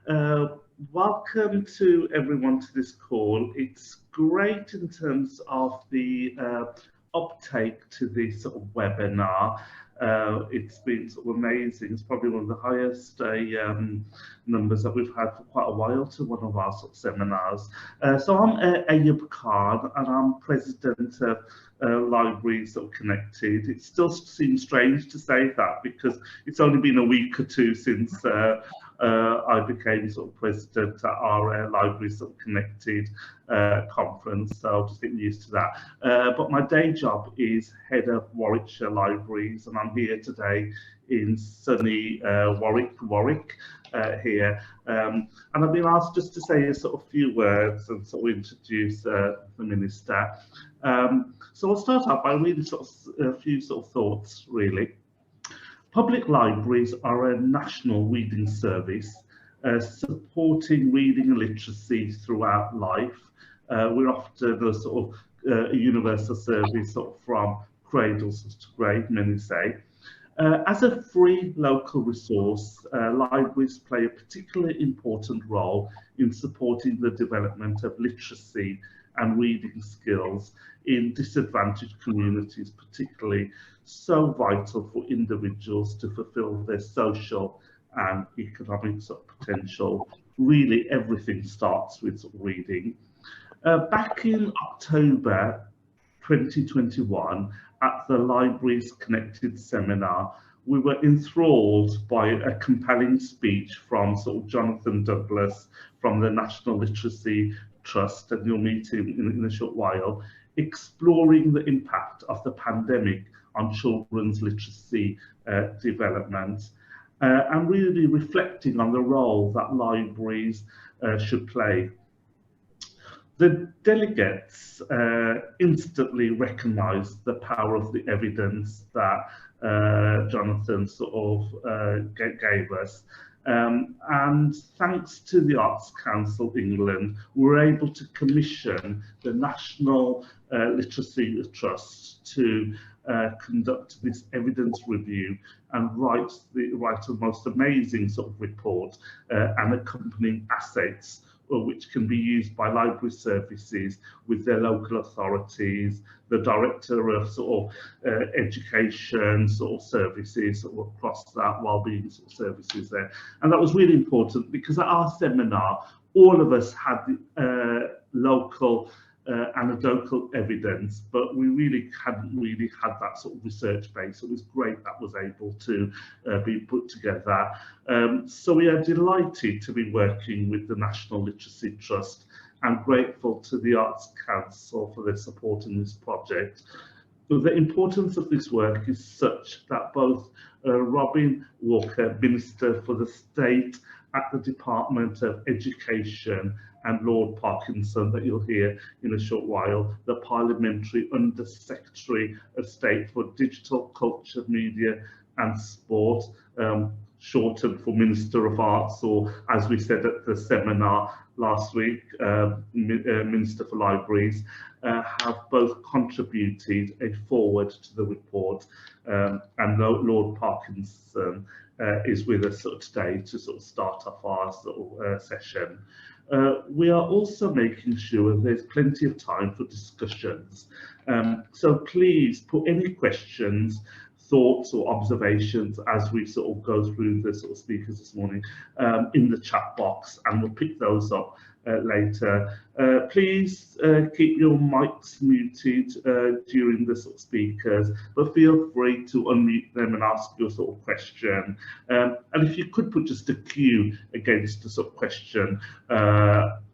Uh, Welcome to everyone to this call. It's great in terms of the uptake to this sort of webinar. It's been sort of amazing. It's probably one of the highest numbers that we've had for quite a while to one of our sort of seminars. So I'm Ayub Khan, and I'm president of Libraries Sort of Connected. It still seems strange to say that because it's only been a week or two since I became sort of president at our Libraries Sort of Connected conference, so I'll just get used to that. But my day job is head of Warwickshire Libraries, and I'm here today in sunny Warwick here. And I've been asked just to say a sort of few words and sort of introduce the Minister. So I'll start out by reading sort of a few sort of thoughts, really. Public libraries are a national reading service supporting reading and literacy throughout life. We're often a sort of a universal service sort of from cradles to grave, many say. As a free local resource, libraries play a particularly important role in supporting the development of literacy and reading skills in disadvantaged communities, particularly so vital for individuals to fulfill their social and economic sort of potential. Really, everything starts with sort of reading. Back in October 2021, at the Libraries Connected seminar, we were enthralled by a compelling speech from sort of Jonathan Douglas from the National Literacy Trust, and you'll meet him in a short while, exploring the impact of the pandemic on children's literacy development, and really reflecting on the role that libraries should play. The delegates instantly recognised the power of the evidence that Jonathan sort of gave us. And thanks to the Arts Council England, we were able to commission the National Literacy Trust to conduct this evidence review and write a most amazing sort of report and accompanying assets which can be used by library services with their local authorities, the director of sort of education sort of services sort of across that wellbeing sort of services there. And that was really important because at our seminar, all of us had local anecdotal evidence, but we really hadn't really had that sort of research base. It was great that was able to be put together. So we are delighted to be working with the National Literacy Trust and grateful to the Arts Council for their support in this project. But the importance of this work is such that both Robin Walker, Minister for the State at the Department of Education, and Lord Parkinson, that you'll hear in a short while, the Parliamentary Under Secretary of State for Digital, Culture, Media and Sport, shortened for Minister of Arts, or as we said at the seminar last week, Minister for Libraries, have both contributed a forward to the report, and Lord Parkinson is with us sort of today to sort of start off our sort of session. We are also making sure there's plenty of time for discussions. So please put any questions, thoughts or observations as we sort of go through the sort of speakers this morning in the chat box, and we'll pick those up later. Please keep your mics muted during the sort of speakers, but feel free to unmute them and ask your sort of question. And if you could put just a Q against the sort of question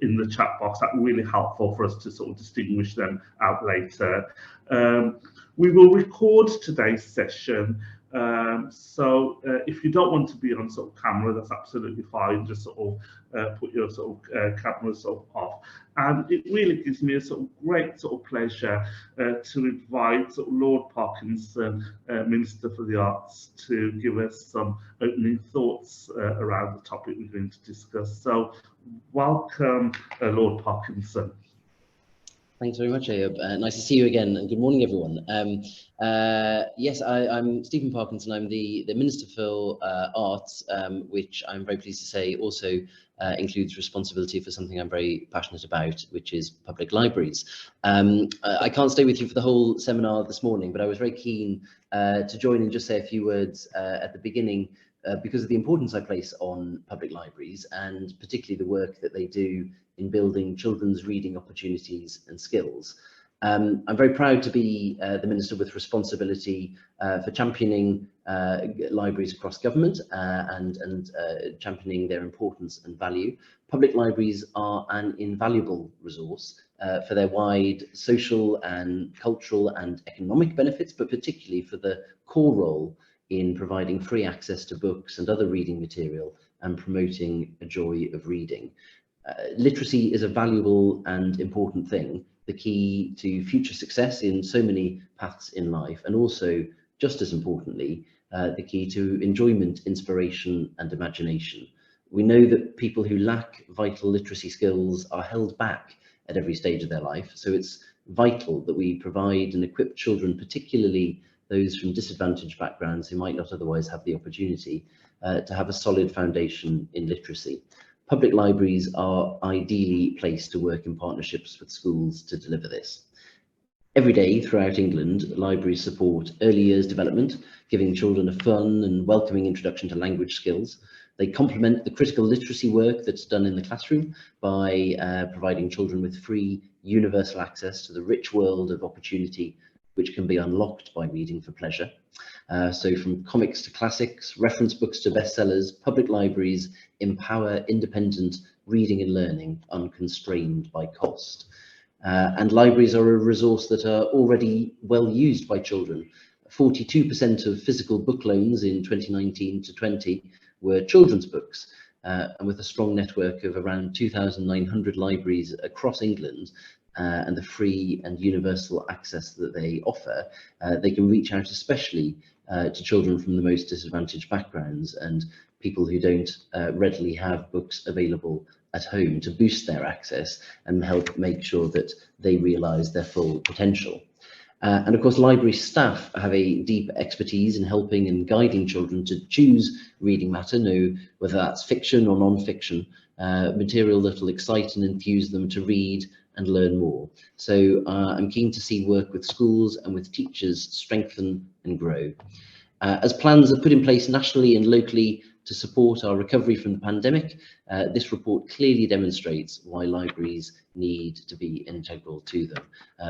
in the chat box, that would be really helpful for us to sort of distinguish them out later. We will record today's session, so if you don't want to be on sort of camera, that's absolutely fine. Just sort of put your sort of camera sort of off. And it really gives me a sort of great sort of pleasure to invite sort of Lord Parkinson, Minister for the Arts, to give us some opening thoughts around the topic we're going to discuss. So welcome, Lord Parkinson. Thanks very much, Ayub. Nice to see you again, and good morning, everyone. Yes, I'm Stephen Parkinson. I'm the Minister for Arts, which I'm very pleased to say also includes responsibility for something I'm very passionate about, which is public libraries. I can't stay with you for the whole seminar this morning, but I was very keen to join and just say a few words at the beginning because of the importance I place on public libraries, and particularly the work that they do in building children's reading opportunities and skills. I'm very proud to be the Minister with responsibility for championing libraries across government and championing their importance and value. Public libraries are an invaluable resource for their wide social and cultural and economic benefits, but particularly for the core role in providing free access to books and other reading material and promoting a joy of reading. Literacy is a valuable and important thing, the key to future success in so many paths in life, and also, just as importantly, the key to enjoyment, inspiration, and imagination. We know that people who lack vital literacy skills are held back at every stage of their life, so it's vital that we provide and equip children, particularly those from disadvantaged backgrounds who might not otherwise have the opportunity to have a solid foundation in literacy. Public libraries are ideally placed to work in partnerships with schools to deliver this. Every day throughout England, libraries support early years development, giving children a fun and welcoming introduction to language skills. They complement the critical literacy work that's done in the classroom by providing children with free, universal access to the rich world of opportunity which can be unlocked by reading for pleasure. So from comics to classics, reference books to bestsellers, public libraries empower independent reading and learning unconstrained by cost. And libraries are a resource that are already well used by children. 42% of physical book loans in 2019 to 20 were children's books. And with a strong network of around 2,900 libraries across England, and the free and universal access that they offer, they can reach out especially to children from the most disadvantaged backgrounds and people who don't readily have books available at home to boost their access and help make sure that they realise their full potential. And of course, library staff have a deep expertise in helping and guiding children to choose reading matter, know whether that's fiction or non-fiction, material that will excite and enthuse them to read and learn more. So I'm keen to see work with schools and with teachers strengthen and grow. As plans are put in place nationally and locally to support our recovery from the pandemic, this report clearly demonstrates why libraries need to be integral to them.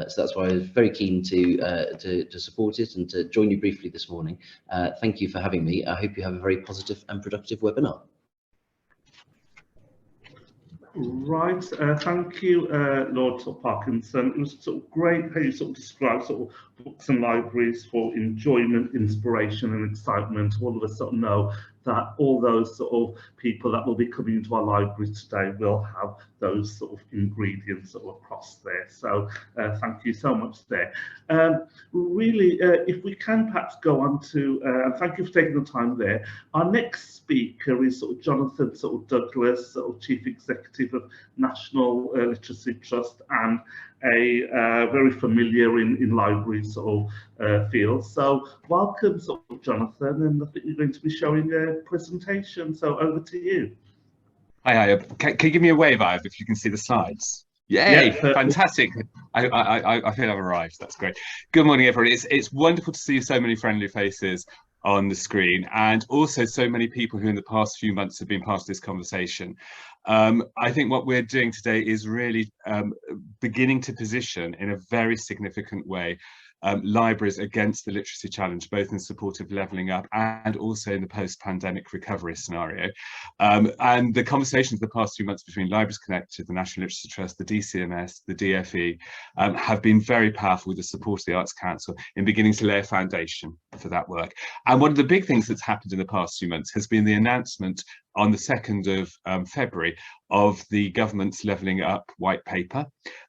So that's why I was very keen to support it and to join you briefly this morning. Thank you for having me. I hope you have a very positive and productive webinar. Right, thank you, Lord Parkinson. It was sort of great how you sort of described sort of books and libraries for enjoyment, inspiration, and excitement. All of us sort of know that all those sort of people that will be coming into our library today will have those sort of ingredients sort of across there. So thank you so much there. Really, if we can perhaps go on to, thank you for taking the time there. Our next speaker is sort of Jonathan sort of Douglas, sort of Chief Executive of National Literacy Trust and a very familiar in libraries sort of field. So welcome sort of Jonathan, and I think you're going to be showing a presentation, so over to you. Hi, can you give me a wave, Ive, if you can see the slides? Yay, yeah, fantastic. I feel I've arrived, that's great. Good morning, everybody. It's wonderful to see so many friendly faces on the screen, and also so many people who in the past few months have been part of this conversation. I think what we're doing today is really beginning to position in a very significant way libraries against the literacy challenge, both in support of levelling up and also in the post-pandemic recovery scenario. And the conversations the past few months between Libraries Connected, the National Literacy Trust, the DCMS, the DFE have been very powerful with the support of the Arts Council in beginning to lay a foundation for that work. And one of the big things that's happened in the past few months has been the announcement on the 2nd of February of the government's Levelling Up white paper.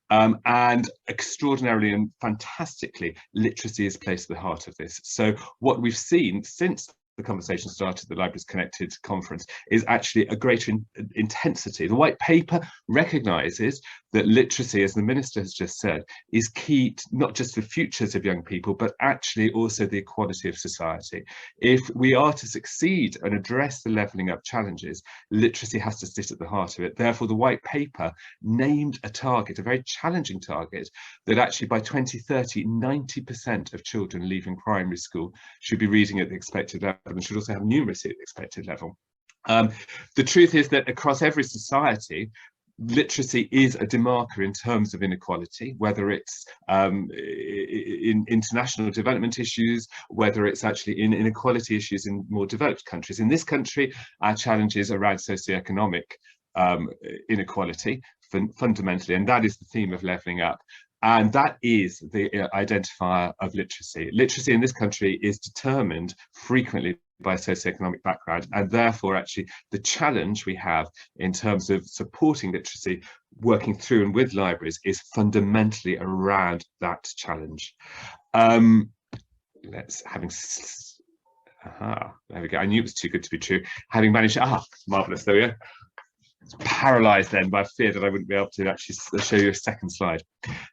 And extraordinarily and fantastically, literacy is placed at the heart of this. So what we've seen since the conversation started at the Libraries Connected conference is actually a greater intensity. The white paper recognises that literacy, as the Minister has just said, is key not just for futures of young people, but actually also the equality of society. If we are to succeed and address the levelling up challenges, literacy has to sit at the heart of it. Therefore, the White Paper named a target, a very challenging target, that actually by 2030, 90% of children leaving primary school should be reading at the expected level and should also have numeracy at the expected level. The truth is that across every society, literacy is a demarker in terms of inequality, whether it's in international development issues, whether it's actually in inequality issues in more developed countries. In this country, our challenge is around socioeconomic inequality fundamentally, and that is the theme of levelling up. And that is the identifier of literacy. Literacy in this country is determined frequently by socioeconomic background, and therefore actually the challenge we have in terms of supporting literacy, working through and with libraries, is fundamentally around that challenge. There we go. I knew it was too good to be true. Having managed, marvelous, there we go. Paralysed then by fear that I wouldn't be able to actually show you a second slide.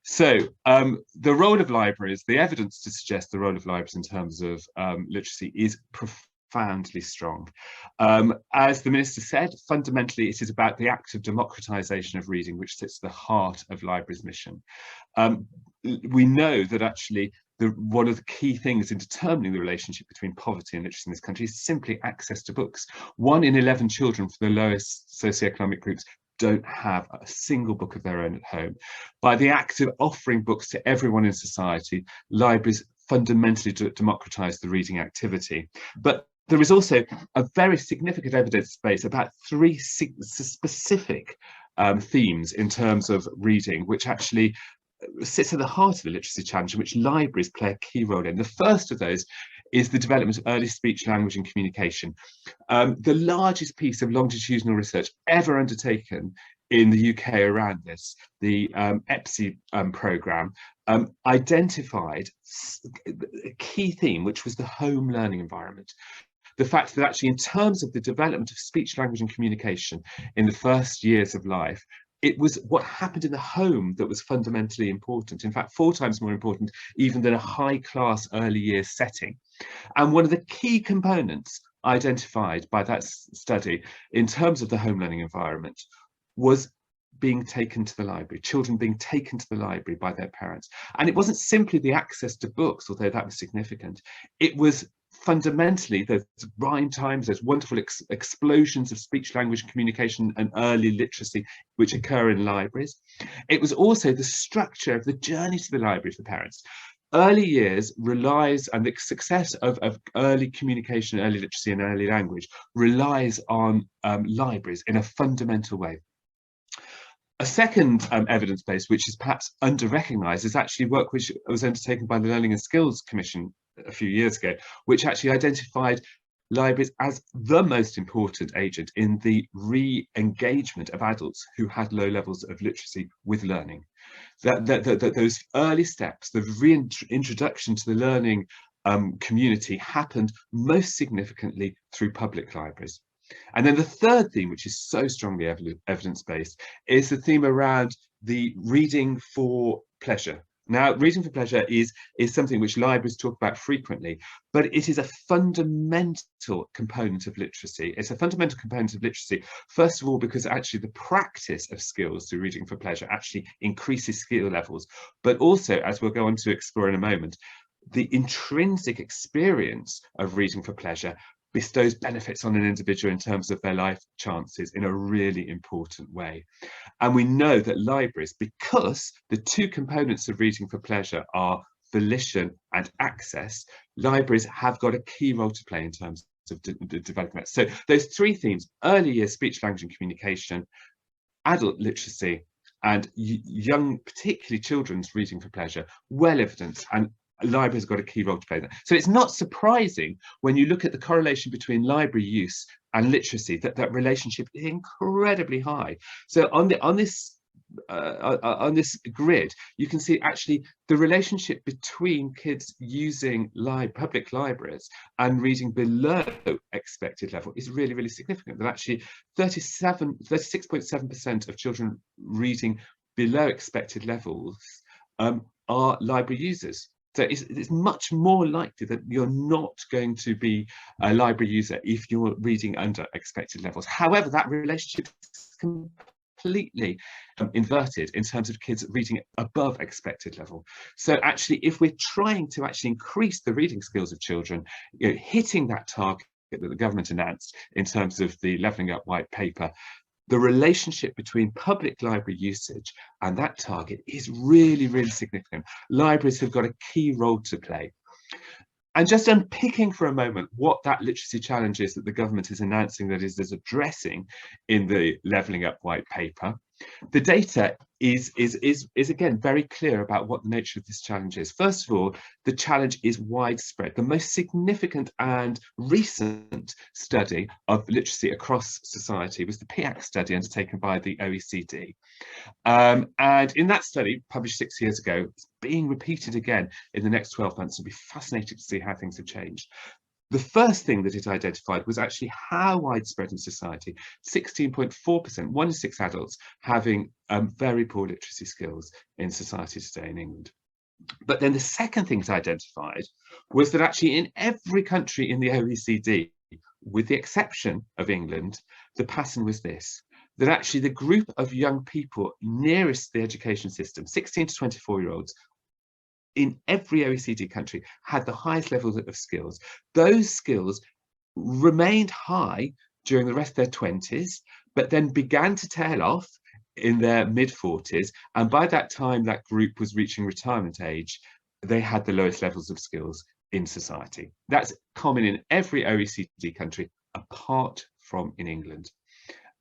So the role of libraries, the evidence to suggest the role of libraries in terms of literacy is profoundly strong. As the Minister said, fundamentally it is about the act of democratisation of reading which sits at the heart of libraries' mission. We know that actually one of the key things in determining the relationship between poverty and literacy in this country is simply access to books. 1 in 11 children from the lowest socioeconomic groups don't have a single book of their own at home. By the act of offering books to everyone in society, libraries fundamentally democratise the reading activity. But there is also a very significant evidence base about 3 specific themes in terms of reading, which actually sits at the heart of the literacy challenge, in which libraries play a key role in. The first of those is the development of early speech, language and communication. The largest piece of longitudinal research ever undertaken in the UK around this, the EPSI programme, identified a key theme, which was the home learning environment. The fact that actually in terms of the development of speech, language and communication in the first years of life, it was what happened in the home that was fundamentally important. In fact, 4 times more important even than a high-class early years setting. And one of the key components identified by that study in terms of the home learning environment was being taken to the library, children being taken to the library by their parents. And it wasn't simply the access to books, although that was significant. It was fundamentally there's rhyme times, there's wonderful explosions of speech, language, communication and early literacy which occur in libraries. It was also the structure of the journey to the library for parents. Early years relies, and the success of early communication, early literacy and early language relies on libraries in a fundamental way. A second evidence base, which is perhaps under-recognised, is actually work which was undertaken by the Learning and Skills Commission a few years ago, which actually identified libraries as the most important agent in the re-engagement of adults who had low levels of literacy with learning. Those early steps, the reintroduction to the learning community happened most significantly through public libraries. And then the third theme, which is so strongly evidence-based, is the theme around the reading for pleasure. Now, reading for pleasure is something which libraries talk about frequently, but it is a fundamental component of literacy. It's a fundamental component of literacy, first of all, because actually the practice of skills through reading for pleasure actually increases skill levels, but also, as we'll go on to explore in a moment, the intrinsic experience of reading for pleasure bestows benefits on an individual in terms of their life chances in a really important way. And we know that libraries, because the 2 components of reading for pleasure are volition and access, libraries have got a key role to play in terms of developing that. So those 3 themes: early years speech, language and communication, adult literacy, and young, particularly children's reading for pleasure, well evidenced, and libraries have got a key role to play there. So it's not surprising when you look at the correlation between library use and literacy that that relationship is incredibly high. So on this grid, you can see actually the relationship between kids using public libraries and reading below expected level is really, really significant. That actually 36.7% of children reading below expected levels are library users. So it's much more likely that you're not going to be a library user if you're reading under expected levels. However, that relationship is completely inverted in terms of kids reading above expected level. So actually, if we're trying to actually increase the reading skills of children, hitting that target that the government announced in terms of the Levelling Up White Paper, the relationship between public library usage and that target is really, really significant. Libraries have got a key role to play. And just unpicking for a moment what that literacy challenge is that the government is announcing that is addressing in the Levelling Up White Paper, the data is again very clear about what the nature of this challenge is. First of all, the challenge is widespread. The most significant and recent study of literacy across society was the PIAC study undertaken by the OECD. And in that study, published 6 years ago, it's being repeated again in the next 12 months. It'll be fascinating to see how things have changed. The first thing that it identified was actually how widespread in society, 16.4%, 1 in 6 adults having very poor literacy skills in society today in England. But then the second thing it identified was that actually in every country in the OECD, with the exception of England, the pattern was this, that actually the group of young people nearest the education system, 16 to 24-year-olds, in every OECD country had the highest levels of skills. Those skills remained high during the rest of their 20s, but then began to tail off in their mid-40s. And by that time, that group was reaching retirement age. They had the lowest levels of skills in society. That's common in every OECD country, apart from in England.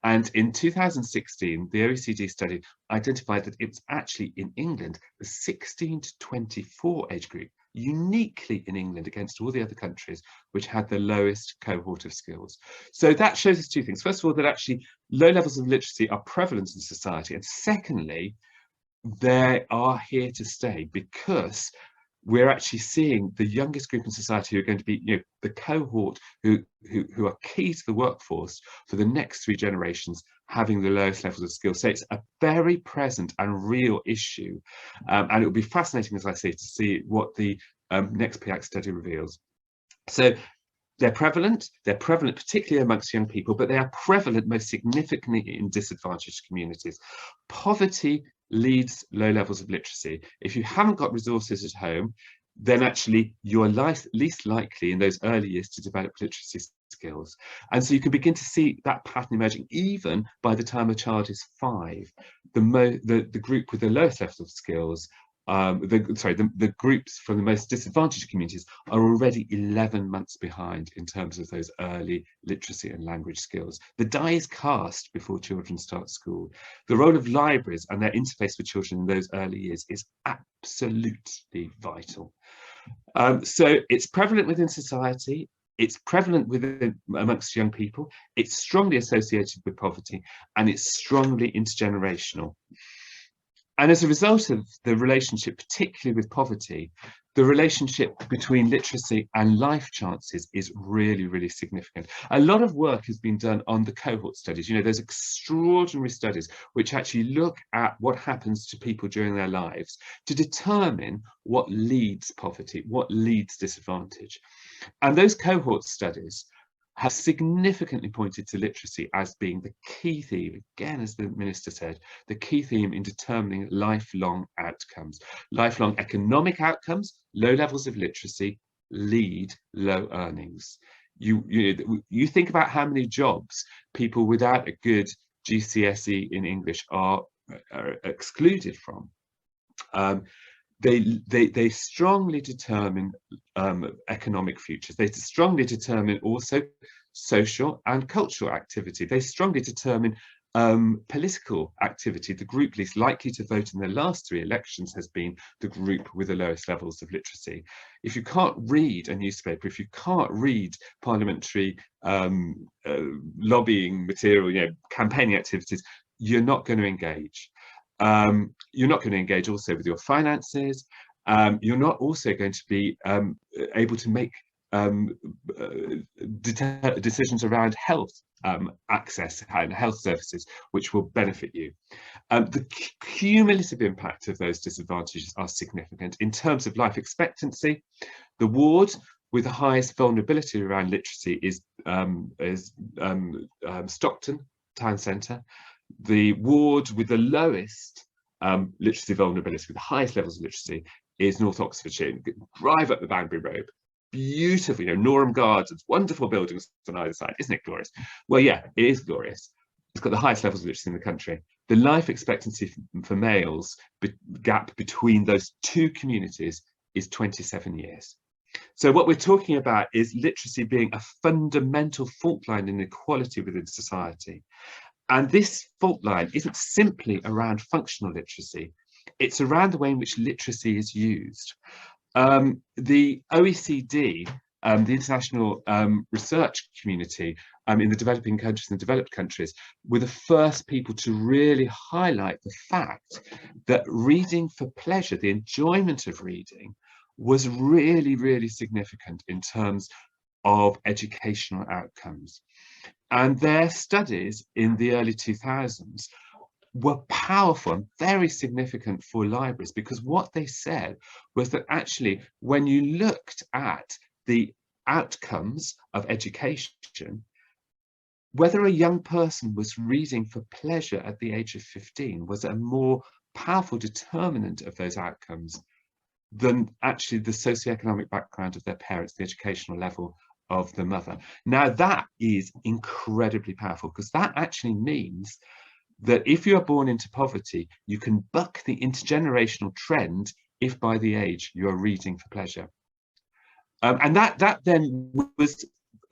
And in 2016, the OECD study identified that it was actually in England, the 16 to 24 age group, uniquely in England against all the other countries, which had the lowest cohort of skills. So that shows us two things. First of all, that actually low levels of literacy are prevalent in society. And secondly, they are here to stay because we're actually seeing the youngest group in society who are going to be, the cohort who are key to the workforce for the next 3 generations having the lowest levels of skills. So it's a very present and real issue. And it will be fascinating, as I say, to see what the next PIAC study reveals. So they're prevalent particularly amongst young people, but they are prevalent most significantly in disadvantaged communities. Poverty leads low levels of literacy. If you haven't got resources at home, then actually you're least likely in those early years to develop literacy skills. And so you can begin to see that pattern emerging even by the time a child is 5. The group with the lowest levels of skills, the groups from the most disadvantaged communities are already 11 months behind in terms of those early literacy and language skills. The die is cast before children start school. The role of libraries and their interface with children in those early years is absolutely vital. So it's prevalent within society, it's prevalent amongst young people, it's strongly associated with poverty, and it's strongly intergenerational. And as a result of the relationship, particularly with poverty, the relationship between literacy and life chances is really, really significant. A lot of work has been done on the cohort studies, those extraordinary studies which actually look at what happens to people during their lives to determine what leads poverty, what leads disadvantage. And those cohort studies have significantly pointed to literacy as being the key theme, again, as the Minister said, the key theme in determining lifelong outcomes. Lifelong economic outcomes, low levels of literacy lead low earnings. You think about how many jobs people without a good GCSE in English are excluded from. They strongly determine economic futures. They strongly determine also social and cultural activity. They strongly determine political activity. The group least likely to vote in the last 3 elections has been the group with the lowest levels of literacy. If you can't read a newspaper, if you can't read parliamentary lobbying material, campaigning activities, you're not going to engage. You're not going to engage also with your finances. You're not also going to be able to make decisions around health access and health services which will benefit you. The cumulative impact of those disadvantages are significant. In terms of life expectancy, the ward with the highest vulnerability around literacy is Stockton Town Centre. The ward with the lowest literacy vulnerability, with the highest levels of literacy, is North Oxfordshire. Drive up the Banbury Road, beautiful, you know, Norham Gardens, wonderful buildings on either side. Isn't it glorious? Well, yeah, it is glorious. It's got the highest levels of literacy in the country. The life expectancy for males, gap between those two communities, is 27 years. So what we're talking about is literacy being a fundamental fault line in inequality within society. And this fault line isn't simply around functional literacy, it's around the way in which literacy is used. The OECD, the international research community in the developing countries and developed countries, were the first people to really highlight the fact that reading for pleasure, the enjoyment of reading, was really, really significant in terms of educational outcomes. And their studies in the early 2000s were powerful and very significant for libraries, because what they said was that actually when you looked at the outcomes of education, whether a young person was reading for pleasure at the age of 15 was a more powerful determinant of those outcomes than actually the socioeconomic background of their parents, the educational level of the mother. Now that is incredibly powerful, because that actually means that if you are born into poverty, you can buck the intergenerational trend if by the age you are reading for pleasure. And that then was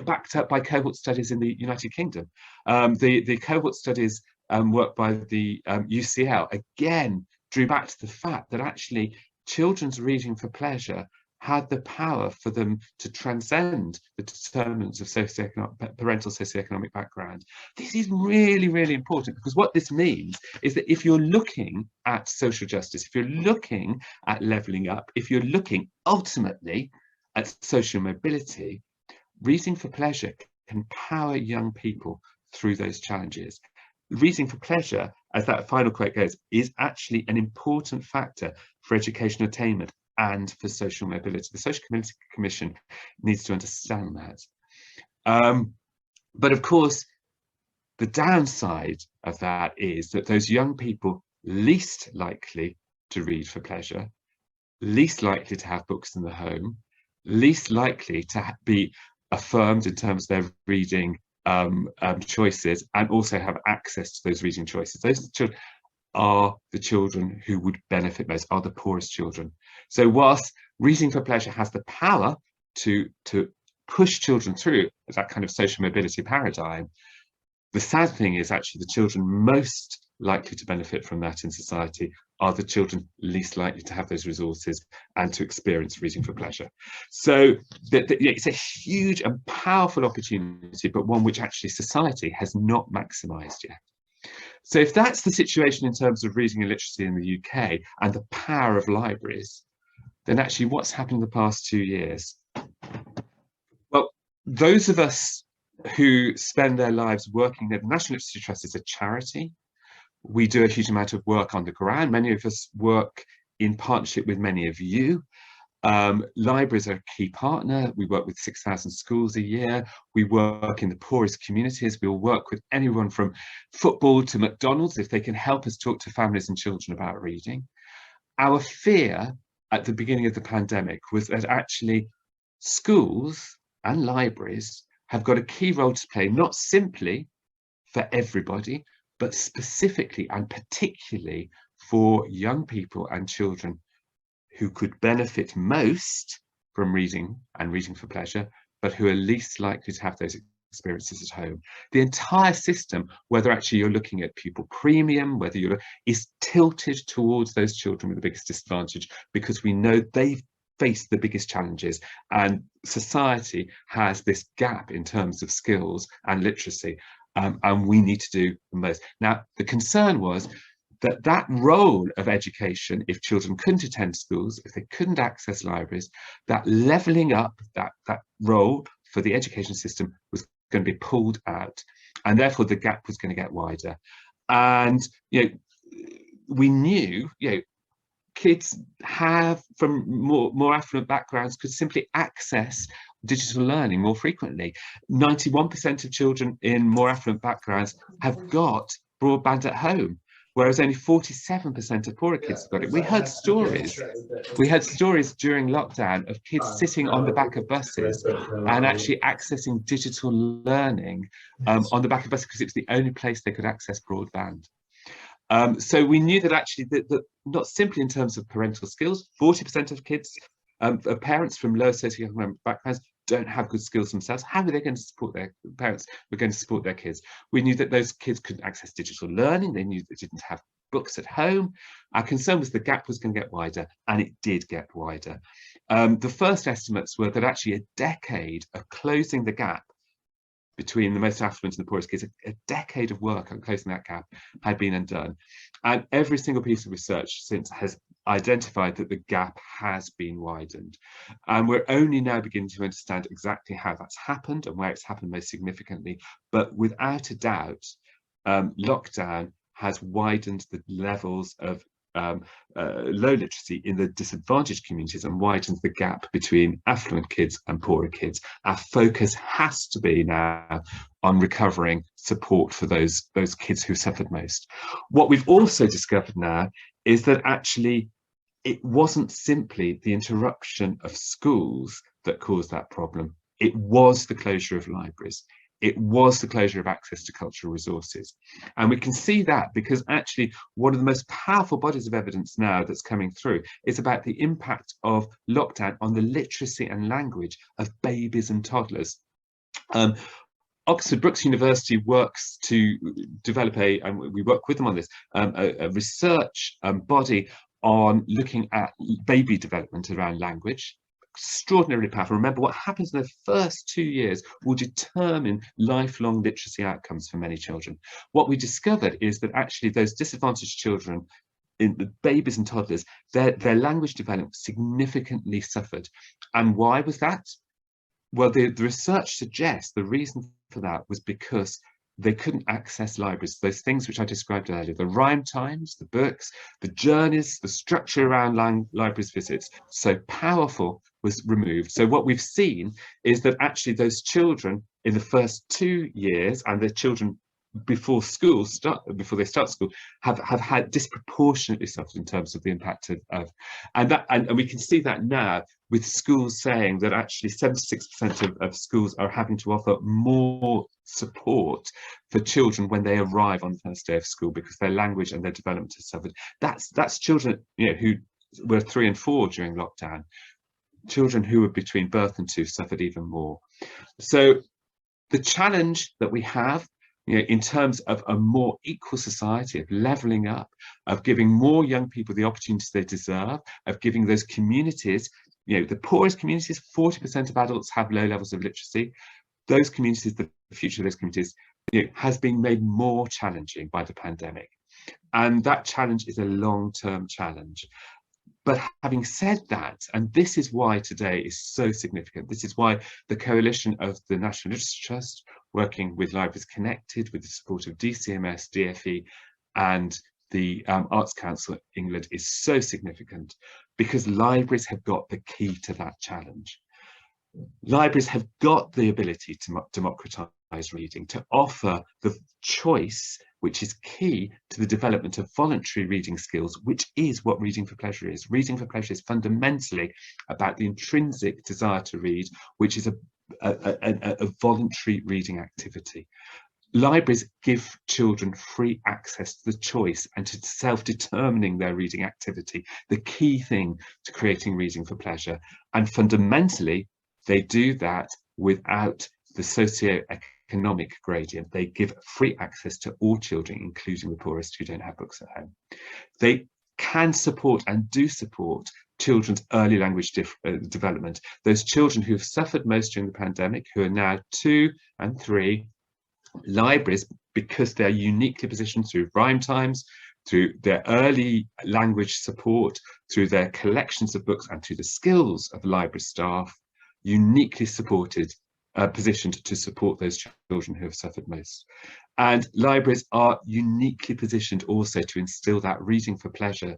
backed up by cohort studies in the United Kingdom. The cohort studies work by the UCL again drew back to the fact that actually children's reading for pleasure had the power for them to transcend the determinants of parental socioeconomic background. This is really, really important, because what this means is that if you're looking at social justice, if you're looking at levelling up, if you're looking ultimately at social mobility, reading for pleasure can power young people through those challenges. Reading for pleasure, as that final quote goes, is actually an important factor for educational attainment and for social mobility. The Social Mobility Commission needs to understand that. But of course, the downside of that is that those young people least likely to read for pleasure, least likely to have books in the home, least likely to be affirmed in terms of their reading choices, and also have access to those reading choices. Those children are the children who would benefit most, are the poorest children. So whilst reading for pleasure has the power to push children through that kind of social mobility paradigm, the sad thing is actually the children most likely to benefit from that in society are the children least likely to have those resources and to experience reading for pleasure. So it's a huge and powerful opportunity, but one which actually society has not maximised yet. So if that's the situation in terms of reading and literacy in the UK and the power of libraries, then actually what's happened in the past 2 years? Well, those of us who spend their lives working at the National Literacy Trust is a charity. We do a huge amount of work on the ground. Many of us work in partnership with many of you. Libraries are a key partner. We work with 6,000 schools a year. We work in the poorest communities. We'll work with anyone from football to McDonald's if they can help us talk to families and children about reading. Our fear at the beginning of the pandemic was that actually schools and libraries have got a key role to play, not simply for everybody, but specifically and particularly for young people and children who could benefit most from reading and reading for pleasure, but who are least likely to have those experiences at home. The entire system, whether actually you're looking at pupil premium, whether you're, is tilted towards those children with the biggest disadvantage, because we know they've faced the biggest challenges, and society has this gap in terms of skills and literacy, and we need to do the most. Now, the concern was that role of education, if children couldn't attend schools, if they couldn't access libraries, that levelling up, that role for the education system was going to be pulled out, and therefore the gap was going to get wider. And we knew kids from more affluent backgrounds could simply access digital learning more frequently. 91% of children in more affluent backgrounds have got broadband at home, whereas only 47% of poorer kids have got it. We heard stories during lockdown of kids sitting on the back of buses and actually accessing digital learning on the back of buses because it was the only place they could access broadband. So we knew that actually that not simply in terms of parental skills, 40% of kids, of parents from low socioeconomic backgrounds don't have good skills themselves. How are they going to support their parents? We're going to support their kids. We knew that those kids couldn't access digital learning. They knew they didn't have books at home. Our concern was the gap was going to get wider, and it did get wider. The first estimates were that actually a decade of closing the gap between the most affluent and the poorest kids, a decade of work on closing that gap had been undone. And every single piece of research since has identified that the gap has been widened. And we're only now beginning to understand exactly how that's happened and where it's happened most significantly. But without a doubt, lockdown has widened the levels of low literacy in the disadvantaged communities and widens the gap between affluent kids and poorer kids. Our focus has to be now on recovering support for those kids who suffered most. What we've also discovered now is that actually it wasn't simply the interruption of schools that caused that problem. It was the closure of libraries. It was the closure of access to cultural resources. And we can see that because actually one of the most powerful bodies of evidence now that's coming through is about the impact of lockdown on the literacy and language of babies and toddlers. Oxford Brookes University works to develop and we work with them on this, a research body on looking at baby development around language. Extraordinarily powerful. Remember, what happens in the first 2 years will determine lifelong literacy outcomes for many children. What we discovered is that actually those disadvantaged children, in the babies and toddlers, their language development significantly suffered. And why was that? Well, the research suggests the reason for that was because they couldn't access libraries. Those things which I described earlier, the rhyme times, the books, the journeys, the structure around libraries visits, so powerful, was removed. So what we've seen is that actually those children in the first 2 years and the children before they start school have had disproportionately suffered in terms of the impact and we can see that now with schools saying that actually 76% of schools are having to offer more support for children when they arrive on the first day of school because their language and their development has suffered. That's children who were 3 and 4 during lockdown. Children who were between birth and 2 suffered even more. So the challenge that we have in terms of a more equal society, of levelling up, of giving more young people the opportunities they deserve, of giving those communities, the poorest communities, 40% of adults have low levels of literacy. Those communities, the future of those communities, has been made more challenging by the pandemic. And that challenge is a long-term challenge. But having said that, and this is why today is so significant, this is why the coalition of the National Literacy Trust, working with Libraries Connected, with the support of DCMS, DFE, and the Arts Council England is so significant, because libraries have got the key to that challenge. Libraries have got the ability to democratise reading, to offer the choice which is key to the development of voluntary reading skills, which is what Reading for Pleasure is. Reading for Pleasure is fundamentally about the intrinsic desire to read, which is a voluntary reading activity. Libraries give children free access to the choice and to self-determining their reading activity, the key thing to creating reading for pleasure. And fundamentally, they do that without the socio-economic gradient. They give free access to all children, including the poorest who don't have books at home. They can support and do support children's early language development. Those children who have suffered most during the pandemic, who are now 2 and 3, libraries, because they're uniquely positioned through rhyme times, through their early language support, through their collections of books, and through the skills of library staff, uniquely positioned to support those children who have suffered most. And libraries are uniquely positioned also to instill that reading for pleasure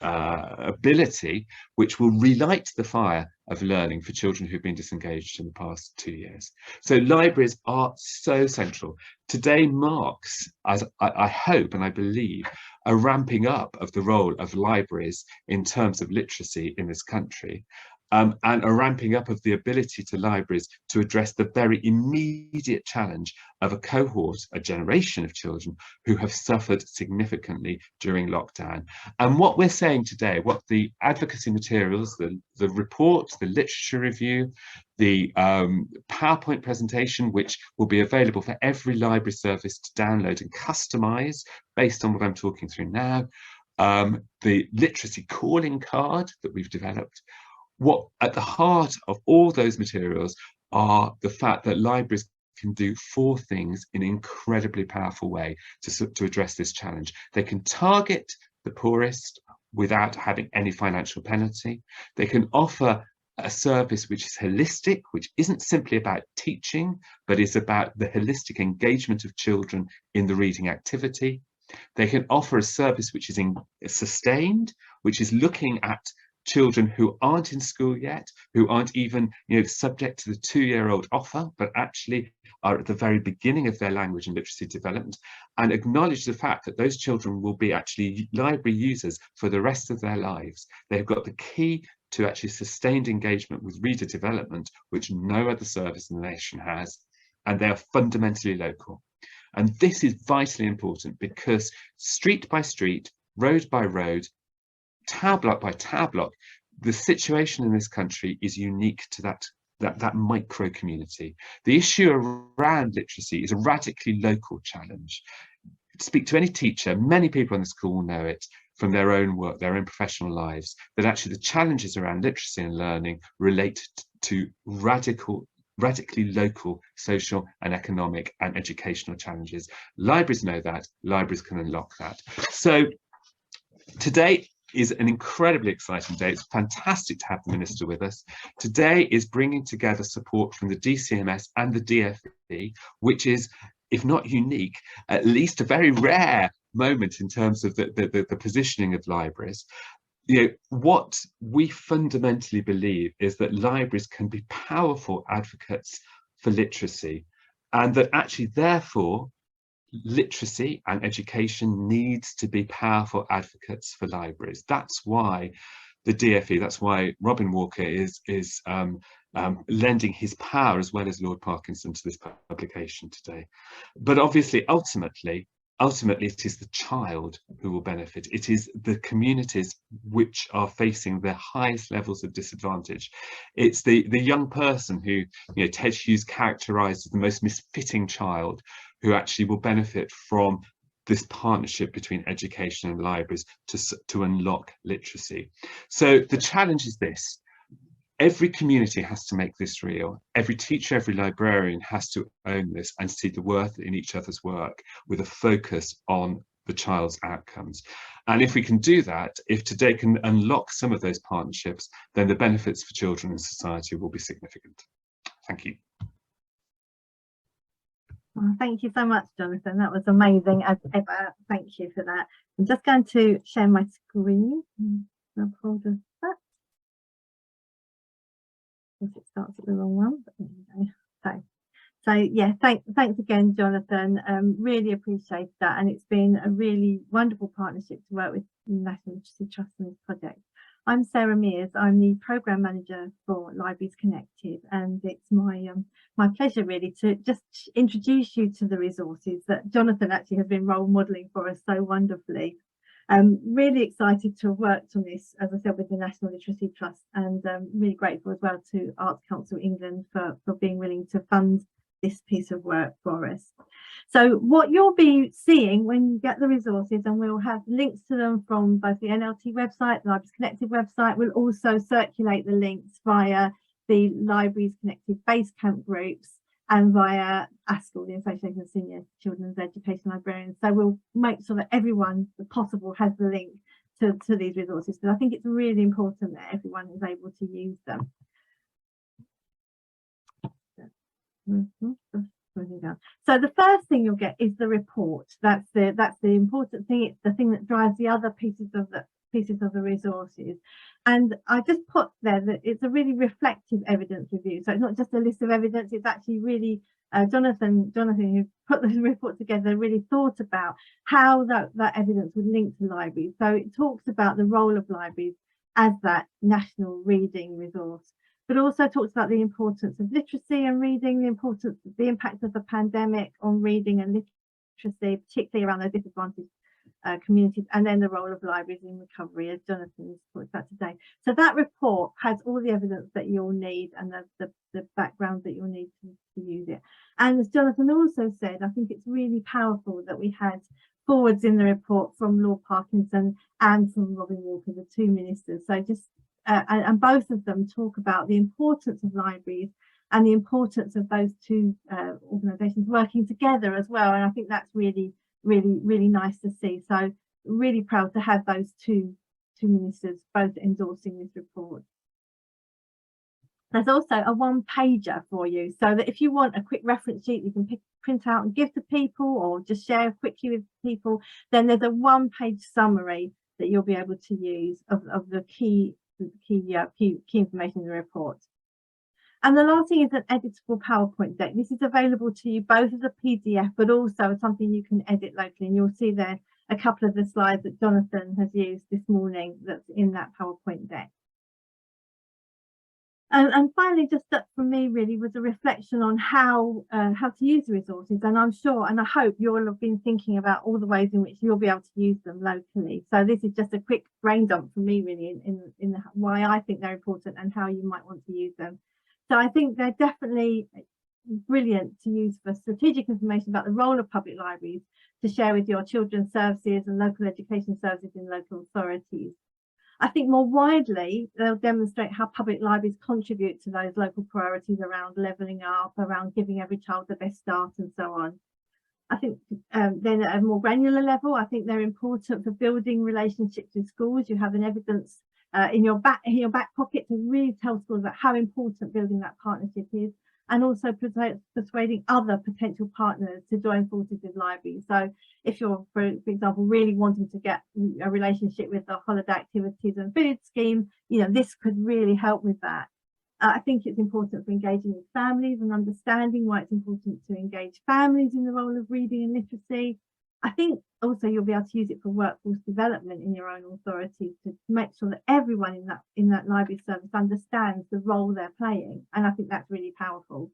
ability, which will relight the fire of learning for children who've been disengaged in the past 2 years. So libraries are so central. Today marks, as I hope and I believe, a ramping up of the role of libraries in terms of literacy in this country. And a ramping up of the ability to libraries to address the very immediate challenge of a cohort, a generation of children who have suffered significantly during lockdown. And what we're saying today, what the advocacy materials, the report, the literature review, the PowerPoint presentation, which will be available for every library service to download and customize based on what I'm talking through now, the literacy calling card that we've developed. What at the heart of all those materials are the fact that libraries can do 4 things in an incredibly powerful way to address this challenge. They can target the poorest without having any financial penalty. They can offer a service which is holistic, which isn't simply about teaching, but is about the holistic engagement of children in the reading activity. They can offer a service which is sustained, which is looking at children who aren't in school yet, who aren't even subject to the 2-year-old offer, but actually are at the very beginning of their language and literacy development, and acknowledge the fact that those children will be actually library users for the rest of their lives. They've got the key to actually sustained engagement with reader development, which no other service in the nation has, and they are fundamentally local. And this is vitally important because street by street, road by road, tower block by tower block, the situation in this country is unique to that micro community. The issue around literacy is a radically local challenge. Speak to any teacher, many people on this call will know it from their own work, their own professional lives, that actually the challenges around literacy and learning relate to radically local social and economic and educational challenges. Libraries know that, libraries can unlock that. So today is an incredibly exciting day. It's fantastic to have the Minister with us. Today is bringing together support from the DCMS and the DFE, which is, if not unique, at least a very rare moment in terms of the positioning of libraries. What we fundamentally believe is that libraries can be powerful advocates for literacy, and that actually, therefore, literacy and education needs to be powerful advocates for libraries. That's why the DFE, that's why Robin Walker is lending his power, as well as Lord Parkinson, to this publication today. But obviously, ultimately, it is the child who will benefit. It is the communities which are facing the highest levels of disadvantage. It's the young person who, Ted Hughes characterised as the most misfitting child, who actually will benefit from this partnership between education and libraries to unlock literacy. So the challenge is this: every community has to make this real. Every teacher, every librarian has to own this and see the worth in each other's work with a focus on the child's outcomes. And if we can do that, if today can unlock some of those partnerships, then the benefits for children and society will be significant. Thank you. Oh, thank you so much, Jonathan. That was amazing as ever. Thank you for that. I'm just going to share my screen. Hold of that. It starts at the wrong one, but there we go. So yeah, thanks again, Jonathan. Really appreciate that, and it's been a really wonderful partnership to work with the National Literacy Trust on this project. I'm Sarah Mears. I'm the Programme Manager for Libraries Connected, and it's my pleasure really to just introduce you to the resources that Jonathan actually has been role modelling for us so wonderfully. Really excited to have worked on this, as I said, with the National Literacy Trust, and really grateful as well to Arts Council England for being willing to fund this piece of work for us. So what you'll be seeing when you get the resources, and we'll have links to them from both the NLT website, the Libraries Connected website. We'll also circulate the links via the Libraries Connected Basecamp groups and via ASCL, the Association of Senior Children's Education Librarians. So we'll make sure that everyone possible has the link to these resources, because I think it's really important that everyone is able to use them. So the first thing you'll get is the report. That's the important thing. It's the thing that drives the other pieces of the resources. And I just put there that it's a really reflective evidence review. So it's not just a list of evidence, it's actually really Jonathan who put this report together really thought about how that evidence would link to libraries. So it talks about the role of libraries as that national reading resource, but also talks about the importance of literacy and reading, the impact of the pandemic on reading and literacy, particularly around the disadvantaged communities, and then the role of libraries in recovery, as Jonathan has talked about today. So that report has all the evidence that you'll need and the background that you'll need to use it. And as Jonathan also said, I think it's really powerful that we had forwards in the report from Lord Parkinson and from Robin Walker, the two ministers. So just and both of them talk about the importance of libraries and the importance of those two organisations working together as well. And I think that's really nice to see. So really proud to have those two ministers both endorsing this report. There's also a one-pager for you, so that if you want a quick reference sheet you can print out and give to people, or just share quickly with people, then there's a one-page summary that you'll be able to use of the key information in the report. And the last thing is an editable PowerPoint deck. This is available to you both as a PDF, but also something you can edit locally. And you'll see there a couple of the slides that Jonathan has used this morning that's in that PowerPoint deck. And finally, just that for me really was a reflection on how to use the resources. And I'm sure, and I hope you all have been thinking about all the ways in which you'll be able to use them locally. So this is just a quick brain dump for me really in why I think they're important and how you might want to use them. So I think they're definitely brilliant to use for strategic information about the role of public libraries, to share with your children's services and local education services in local authorities. I think more widely, they'll demonstrate how public libraries contribute to those local priorities around levelling up, around giving every child the best start and so on. I think then at a more granular level, I think they're important for building relationships with schools. You have an evidence in your back pocket to really tell schools about how important building that partnership is, and also persuading other potential partners to join forces with libraries. So if you're, for example, really wanting to get a relationship with the holiday activities and food scheme, this could really help with that. I think it's important for engaging with families and understanding why it's important to engage families in the role of reading and literacy. I think also you'll be able to use it for workforce development in your own authorities, to make sure that everyone in that library service understands the role they're playing. And I think that's really powerful.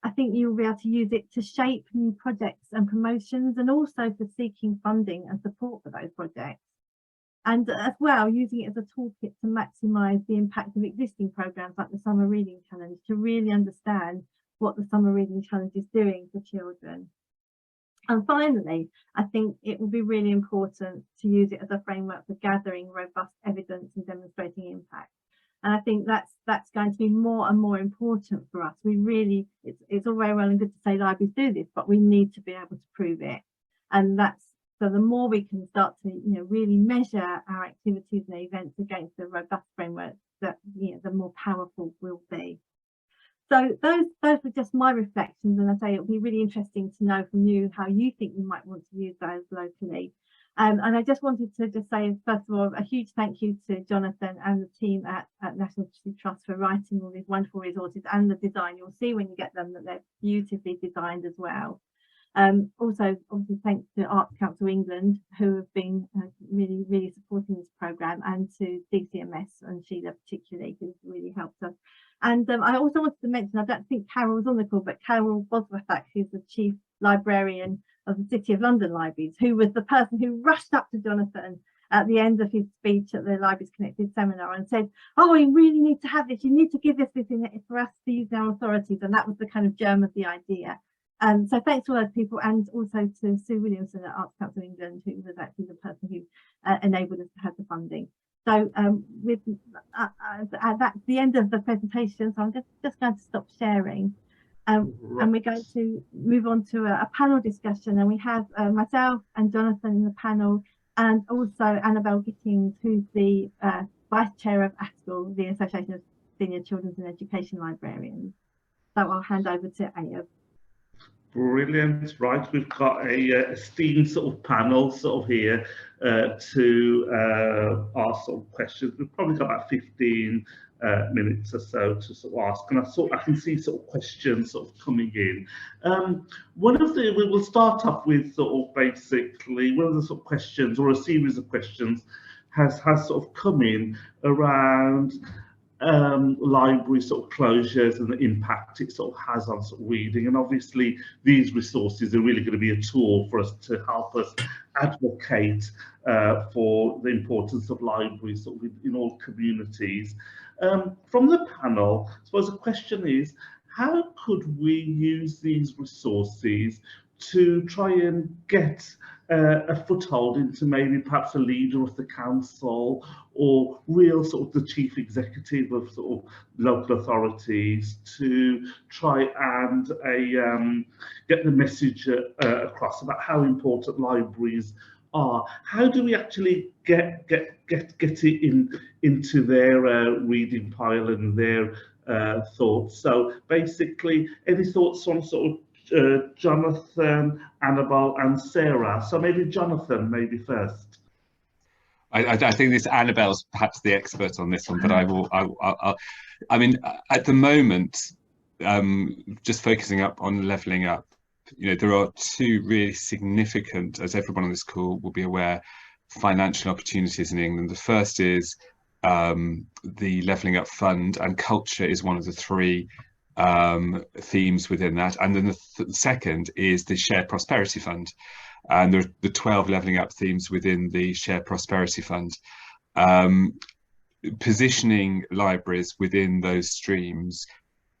I think you'll be able to use it to shape new projects and promotions, and also for seeking funding and support for those projects. And as well, using it as a toolkit to maximise the impact of existing programmes like the Summer Reading Challenge, to really understand what the Summer Reading Challenge is doing for children. And finally, I think it will be really important to use it as a framework for gathering robust evidence and demonstrating impact. And I think that's going to be more and more important for us. It's all very well and good to say libraries do this, but we need to be able to prove it. And so the more we can start to really measure our activities and events against a robust framework, that the more powerful we'll be. So those were just my reflections, and I say it'll be really interesting to know from you how you think you might want to use those locally. And I just wanted to just say, first of all, a huge thank you to Jonathan and the team at National Literacy Trust for writing all these wonderful resources, and the design. You'll see when you get them that they're beautifully designed as well. Also, obviously, thanks to Arts Council England, who have been really supporting this programme, and to DCMS and Sheila particularly, who's really helped us. And I also wanted to mention, I don't think Carol was on the call, but Carol Bosworth, who's the Chief Librarian of the City of London Libraries, who was the person who rushed up to Jonathan at the end of his speech at the Libraries Connected seminar and said, "Oh, we really need to have this. You need to give this for us to use in our authorities." And that was the kind of germ of the idea. So thanks to all those people, and also to Sue Williamson at Arts Council England, who was actually the person who enabled us to have the funding. So that's the end of the presentation, so I'm just going to stop sharing. And we're going to move on to a panel discussion, and we have myself and Jonathan in the panel, and also Annabelle Gittins, who's the Vice Chair of ASCL, the Association of Senior Children's and Education Librarians. So I'll hand over to Ayub. Brilliant. Right, we've got a esteemed sort of panel sort of here to ask sort of questions. We've probably got about 15 minutes or so to sort of ask, and I can see sort of questions sort of coming in. We will start off with sort of basically one of the sort of questions, or a series of questions has sort of come in around library sort of closures and the impact it sort of has on sort of reading. And obviously these resources are really going to be a tool for us to help us advocate for the importance of libraries sort of in all communities. From the panel, I suppose the question is, how could we use these resources to try and get a foothold into maybe perhaps a leader of the council, or real sort of the chief executive of sort of local authorities, to try and get the message across about how important libraries are? How do we actually get it into their reading pile and their thoughts? So basically, any thoughts on sort of Jonathan, Annabelle and Sarah? So maybe Jonathan, maybe first. I think this Annabelle's perhaps the expert on this one, but I mean, at the moment, just focusing up on levelling up, you know, there are two really significant, as everyone on this call will be aware, financial opportunities in England. The first is the Levelling Up Fund, and culture is one of the three themes within that. And then the second is the Shared Prosperity Fund. And there are the 12 Levelling Up themes within the Shared Prosperity Fund. Positioning libraries within those streams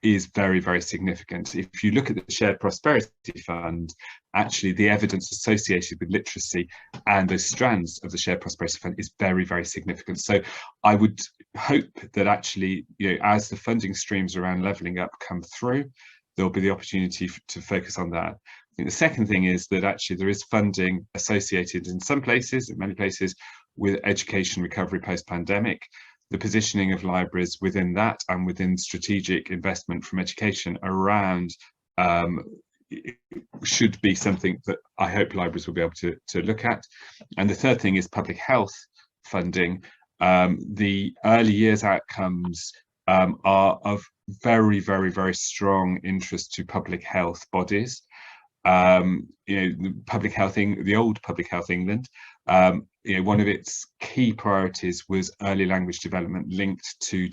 is very, very significant. If you look at the Shared Prosperity Fund, actually the evidence associated with literacy and those strands of the Shared Prosperity Fund is very, very significant. So I would hope that actually, you know, as the funding streams around levelling up come through, there'll be the opportunity to focus on that. I think the second thing is that actually there is funding associated in some places, in many places, with education recovery post-pandemic. The positioning of libraries within that and within strategic investment from education around should be something that I hope libraries will be able to look at. And the third thing is public health funding. The early years outcomes are of very, very, very strong interest to public health bodies. You know, public health, the old Public Health England, you know, one of its key priorities was early language development linked to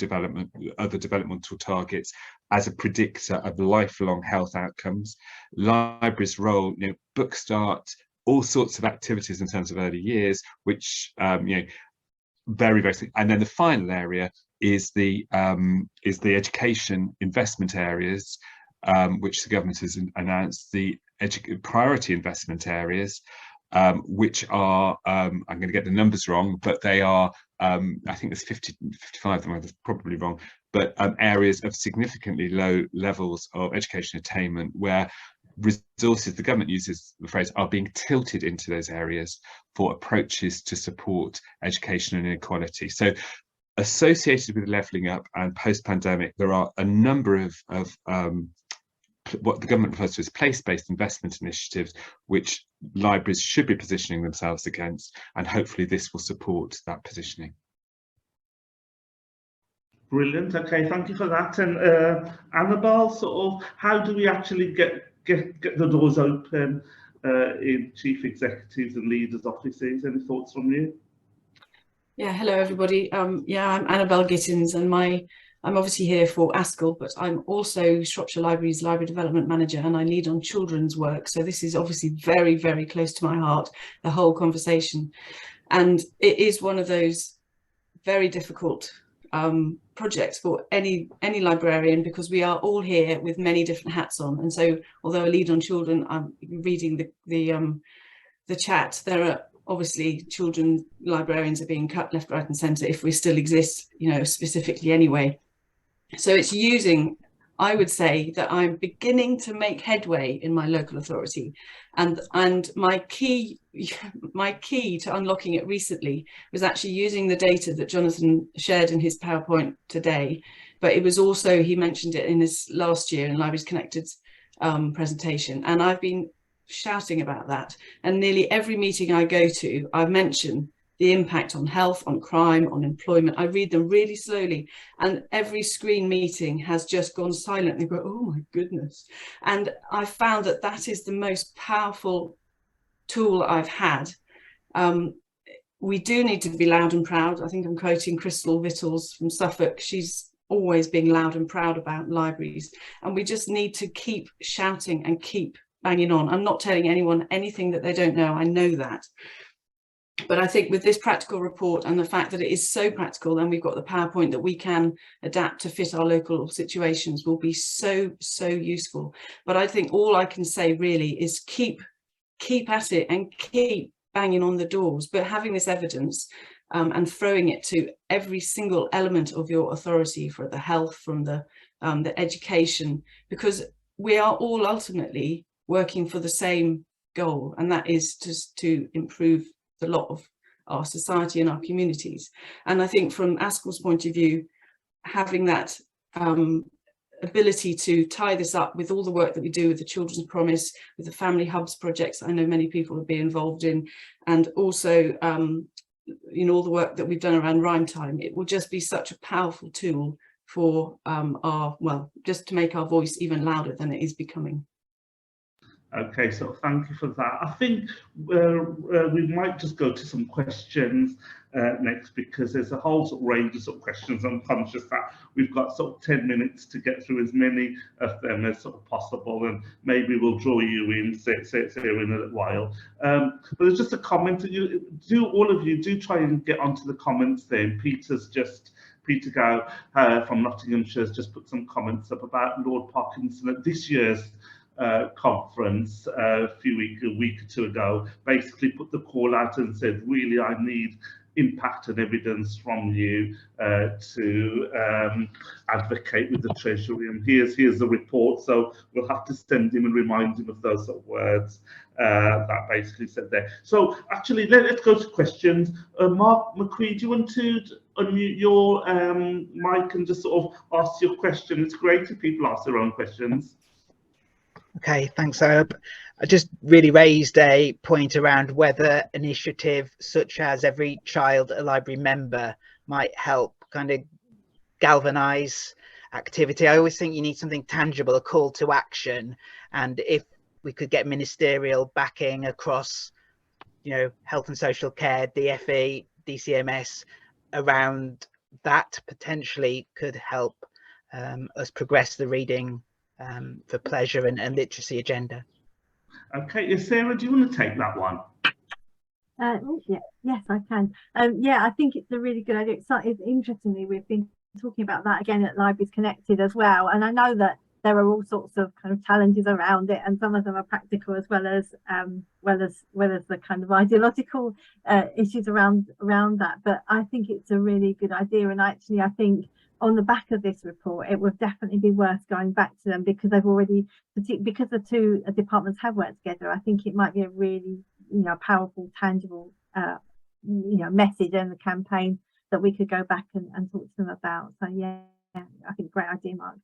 other developmental targets as a predictor of lifelong health outcomes. Libraries' role, you know, book start, all sorts of activities in terms of early years, which you know, very, very. And then the final area is the education investment areas, which the government has announced, the priority investment areas, which are, I'm going to get the numbers wrong, but they are, I think there's 55 of them, I'm probably wrong, but areas of significantly low levels of education attainment, where resources, the government uses the phrase, are being tilted into those areas for approaches to support education and inequality. So associated with levelling up and post-pandemic, there are a number of what the government refers to as place-based investment initiatives, which libraries should be positioning themselves against, and hopefully this will support that positioning. Brilliant. Okay, thank you for that. And Annabelle, sort of, how do we actually get the doors open in chief executives and leaders' offices? Any thoughts from you? Yeah, hello everybody. Yeah, I'm Annabelle Gittins, and I'm obviously here for ASCL, but I'm also Shropshire Library's Library Development Manager, and I lead on children's work. So this is obviously very, very close to my heart, the whole conversation. And it is one of those very difficult projects for any librarian, because we are all here with many different hats on. And so although I lead on children, I'm reading the chat, there are obviously children librarians are being cut left, right and centre if we still exist, you know, specifically anyway. So it's using I would say that I'm beginning to make headway in my local authority, and my key to unlocking it recently was actually using the data that Jonathan shared in his PowerPoint today, but it was also, he mentioned it in his last year in Libraries Connected presentation, and I've been shouting about that, and nearly every meeting I go to I mention the impact on health, on crime, on employment. I read them really slowly, and every screen meeting has just gone silent. They go, oh my goodness. And I found that that is the most powerful tool I've had. We do need to be loud and proud. I think I'm quoting Crystal Vittles from Suffolk. She's always being loud and proud about libraries, and we just need to keep shouting and keep banging on. I'm not telling anyone anything that they don't know. I know that. But I think with this practical report and the fact that it is so practical, and we've got the PowerPoint that we can adapt to fit our local situations, will be so useful. But I think all I can say really is keep at it and keep banging on the doors, but having this evidence and throwing it to every single element of your authority, for the health, from the education, because we are all ultimately working for the same goal, and that is just to improve the lot of our society and our communities. And I think from ASCL's point of view, having that ability to tie this up with all the work that we do with the Children's Promise, with the Family Hubs projects I know many people will be involved in, and also you know, all the work that we've done around Rhyme Time, it will just be such a powerful tool for just to make our voice even louder than it is becoming. Okay, so thank you for that. I think we might just go to some questions next, because there's a whole sort of range of sort of questions. I'm conscious that we've got sort of 10 minutes to get through as many of them as sort of possible, and maybe we'll draw you in, say here in a little while. But there's just a comment that all of you do try and get onto the comments then. Peter Gow from Nottinghamshire has just put some comments up about Lord Parkinson at this year's conference a week or two ago, basically put the call out and said, really, I need impact and evidence from you to advocate with the Treasury, and here's the report. So we'll have to send him and remind him of those sort of words that basically said there. So actually, let's go to questions. Mark McCree, do you want to unmute your mic and just sort of ask your question? It's great if people ask their own questions. Okay, thanks, Arab. I just really raised a point around whether initiative such as Every Child a Library Member might help kind of galvanise activity. I always think you need something tangible, a call to action, and if we could get ministerial backing across, you know, health and social care, DFE, DCMS around that, potentially could help us progress the reading for pleasure and literacy agenda. Okay, Sarah, do you want to take that one? Yes, I can. Yeah, I think it's a really good idea. It's interestingly, we've been talking about that again at Libraries Connected as well, and I know that there are all sorts of kind of challenges around it, and some of them are practical as well as the kind of ideological issues around that. But I think it's a really good idea, and actually I think on the back of this report, it would definitely be worth going back to them, because they've already, because the two departments have worked together. I think it might be a really, you know, powerful, tangible, you know, message and a campaign that we could go back and talk to them about. So yeah, I think great idea, Mark.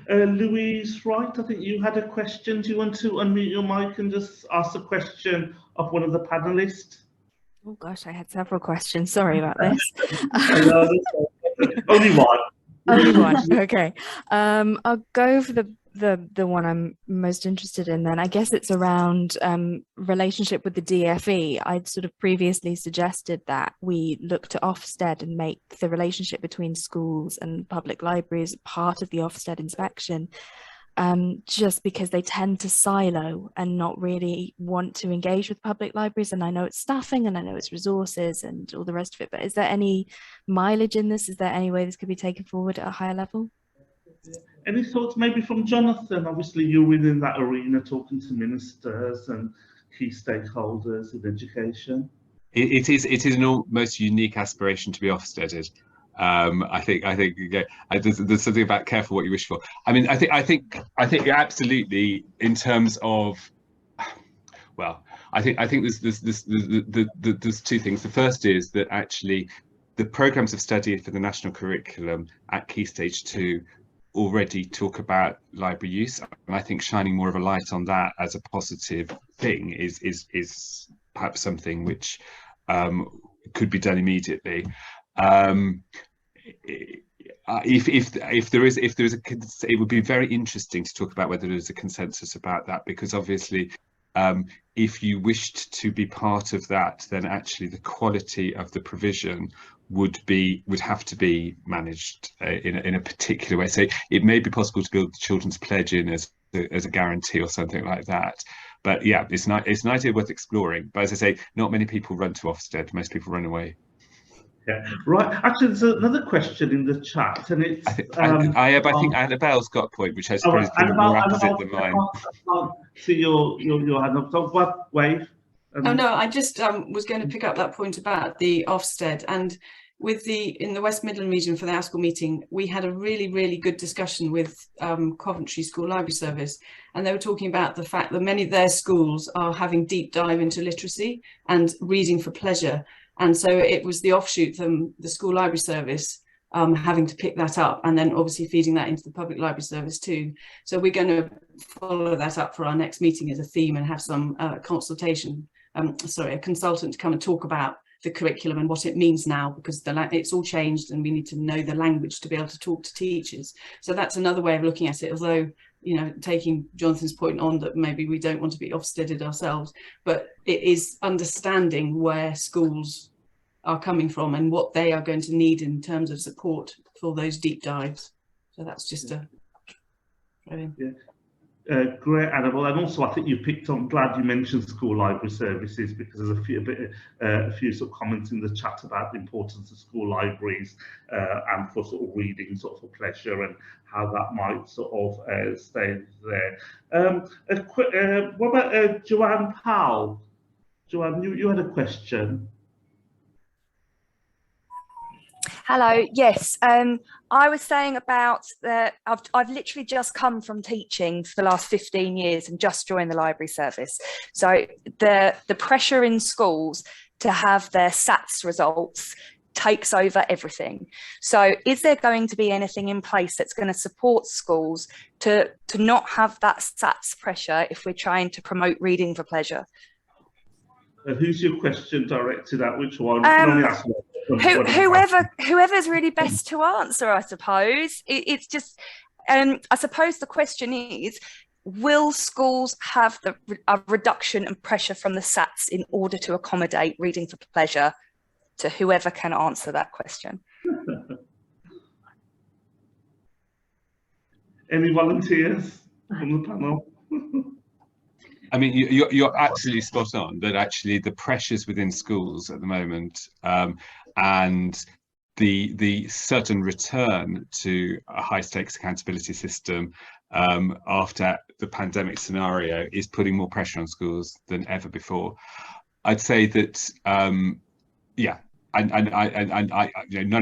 Louise Wright, I think you had a question. Do you want to unmute your mic and just ask a question of one of the panelists? Oh gosh, I had several questions. Sorry about this. Only one. Only one. Okay. I'll go for the one I'm most interested in then. I guess it's around relationship with the DFE. I'd sort of previously suggested that we look to Ofsted and make the relationship between schools and public libraries part of the Ofsted inspection, just because they tend to silo and not really want to engage with public libraries. And I know it's staffing and I know it's resources and all the rest of it, but is there any mileage in this? Is there any way this could be taken forward at a higher level? Any thoughts maybe from Jonathan? Obviously you're within that arena talking to ministers and key stakeholders in education. It is an almost unique aspiration to be Ofsteded. I think there's something about careful what you wish for. I mean, I think absolutely in terms of, well, I think there's two things. The first is that actually the programs of study for the national curriculum at Key Stage 2 already talk about library use, and I think shining more of a light on that as a positive thing is perhaps something which could be done immediately. If there is it would be very interesting to talk about whether there's a consensus about that, because obviously if you wished to be part of that, then actually the quality of the provision would have to be managed in a particular way. So it may be possible to build the children's pledge in as a guarantee or something like that. But yeah, it's an idea worth exploring. But as I say, not many people run to Ofsted. Most people run away. Yeah, right. Actually, there's another question in the chat, and it's. I think Annabelle's got a point, which I suppose is more opposite than mine. See your hand up. So what, wave? Oh no, I just was going to pick up that point about the Ofsted, and with in the West Midland region for the ASCL meeting, we had a really good discussion with Coventry School Library Service, and they were talking about the fact that many of their schools are having deep dive into literacy and reading for pleasure. And so it was the offshoot from the School Library Service having to pick that up, and then obviously feeding that into the Public Library Service too. So we're going to follow that up for our next meeting as a theme and have some a consultant to come and talk about the curriculum and what it means now, because it's all changed and we need to know the language to be able to talk to teachers. So that's another way of looking at it, although, you know, taking Jonathan's point on that maybe we don't want to be Ofsteded ourselves, but it is understanding where schools are coming from and what they are going to need in terms of support for those deep dives. So that's just a... Great, Annabelle, and also I think you picked on. Glad you mentioned school library services, because there's a few sort of comments in the chat about the importance of school libraries and for sort of reading, sort of for pleasure, and how that might sort of stay there. What about Joanne Powell? Joanne, you had a question. Hello. Yes, I was saying about that. I've literally just come from teaching for the last 15 years and just joined the library service. So the pressure in schools to have their SATs results takes over everything. So is there going to be anything in place that's going to support schools to not have that SATs pressure if we're trying to promote reading for pleasure? Who's your question directed at? Which one? Whoever's really best to answer, I suppose. It's just, I suppose the question is, will schools have a reduction in pressure from the SATs in order to accommodate reading for pleasure? To whoever can answer that question. Any volunteers from the panel? I mean, you're absolutely spot on that actually the pressures within schools at the moment and the sudden return to a high stakes accountability system after the pandemic scenario is putting more pressure on schools than ever before. I'd say that, yeah, and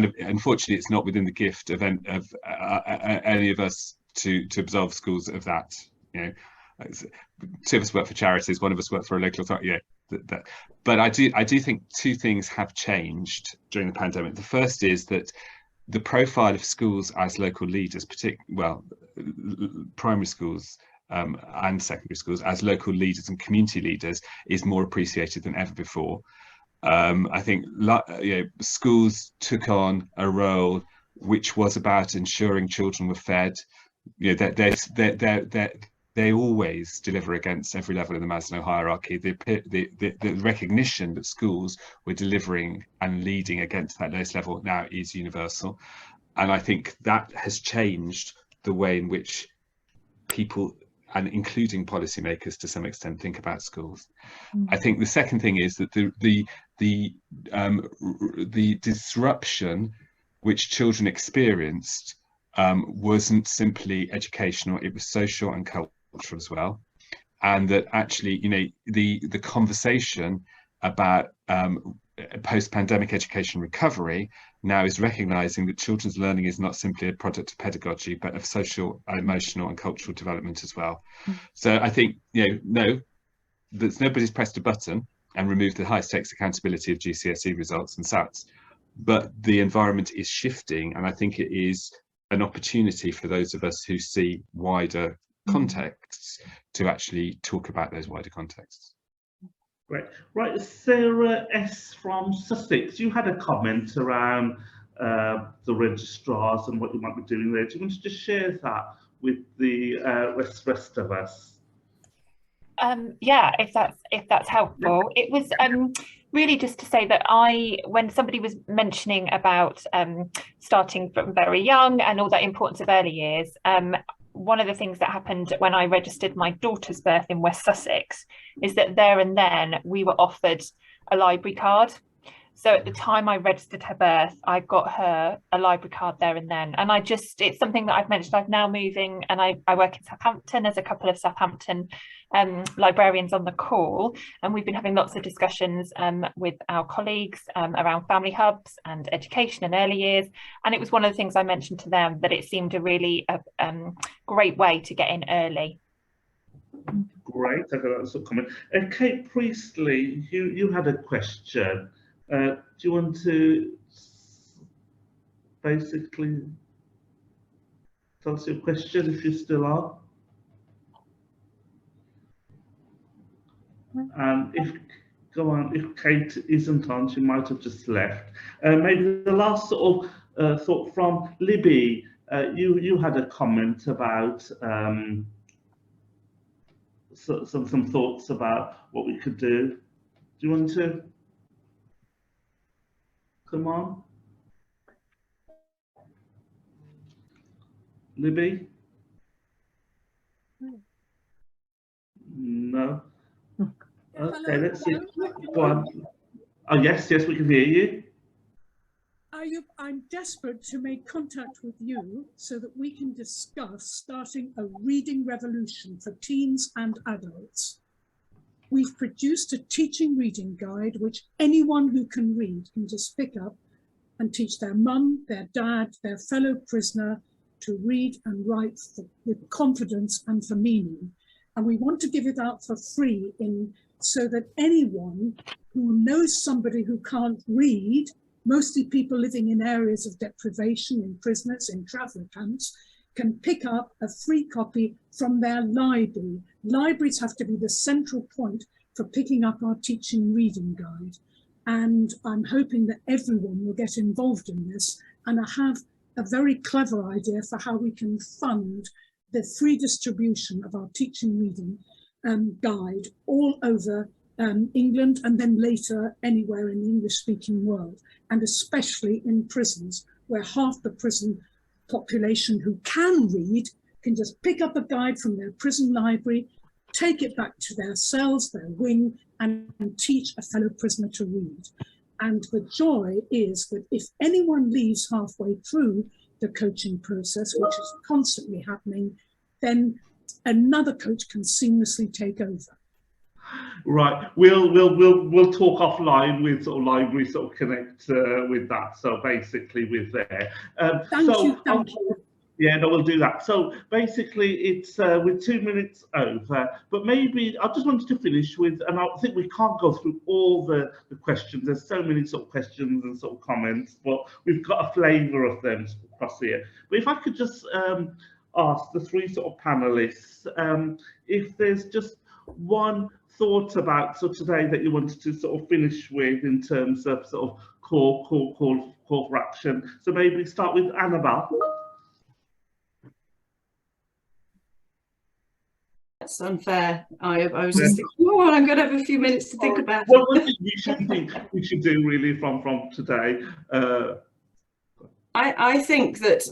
unfortunately, it's not within the gift of any of us to absolve schools of that. You know, two of us work for charities, one of us work for a local authority. Yeah, but I do think two things have changed during the pandemic. The first is that the profile of schools as local leaders, primary schools and secondary schools as local leaders and community leaders, is more appreciated than ever before. I think schools took on a role which was about ensuring children were fed. You know, they always deliver against every level in the Maslow hierarchy. The recognition that schools were delivering and leading against that lowest level now is universal. And I think that has changed the way in which people, and including policymakers to some extent, think about schools. I think the second thing is that the disruption which children experienced wasn't simply educational, it was social and cultural as well, and that actually, you know, the conversation about post-pandemic education recovery now is recognizing that children's learning is not simply a product of pedagogy, but of social, emotional and cultural development as well. So I think, nobody's pressed a button and removed the high stakes accountability of GCSE results and SATs, but the environment is shifting, and I think it is an opportunity for those of us who see wider contexts to actually talk about those wider contexts. Great. Right, Sarah S. from Sussex, you had a comment around the registrars and what you might be doing there. Do you want to just share that with the rest of us? Yeah, if that's helpful. It was really just to say that when somebody was mentioning about starting from very young and all that importance of early years, one of the things that happened when I registered my daughter's birth in West Sussex is that there and then we were offered a library card. So at the time I registered her birth, I got her a library card there and then. And it's something that I've mentioned. I'm now moving, and I work in Southampton. There's a couple of Southampton librarians on the call, and we've been having lots of discussions with our colleagues around family hubs and education and early years. And it was one of the things I mentioned to them, that it seemed a really great way to get in early. Great, I got that sort of comment. Kate Priestley, you had a question. Do you want to basically tell us your question if you still are? And if Kate isn't on, she might have just left. Maybe the last sort of thought from Libby. You had a comment about some thoughts about what we could do. Do you want to come on, Libby? No. Okay, let's see. Go on. Oh, yes, we can hear you. I'm desperate to make contact with you so that we can discuss starting a reading revolution for teens and adults. We've produced a teaching reading guide which anyone who can read can just pick up and teach their mum, their dad, their fellow prisoner to read and write with confidence and for meaning. And we want to give it out for free so that anyone who knows somebody who can't read, mostly people living in areas of deprivation, in prisoners, in travel camps, can pick up a free copy from their library. Libraries have to be the central point for picking up our teaching reading guide. And I'm hoping that everyone will get involved in this. And I have a very clever idea for how we can fund the free distribution of our teaching reading guide all over England, and then later anywhere in the English-speaking world, and especially in prisons, where half the prison population who can read can just pick up a guide from their prison library, take it back to their cells, their wing, and teach a fellow prisoner to read. And the joy is that if anyone leaves halfway through the coaching process, which is constantly happening, then another coach can seamlessly take over. Right, we'll talk offline with sort of library sort of connect with that. So basically, with there. Thank you. Yeah, no, we'll do that. So basically, it's we're 2 minutes over, but maybe I just wanted to finish with, and I think we can't go through all the questions. There's so many sort of questions and sort of comments, but we've got a flavour of them across here. But if I could just ask the three sort of panelists if there's just one thought about today that you wanted to sort of finish with in terms of sort of call for action. So maybe start with Annabelle. That's unfair. I was just thinking, oh, I'm going to have a few minutes to think about what do you think we should do really from today? I think that,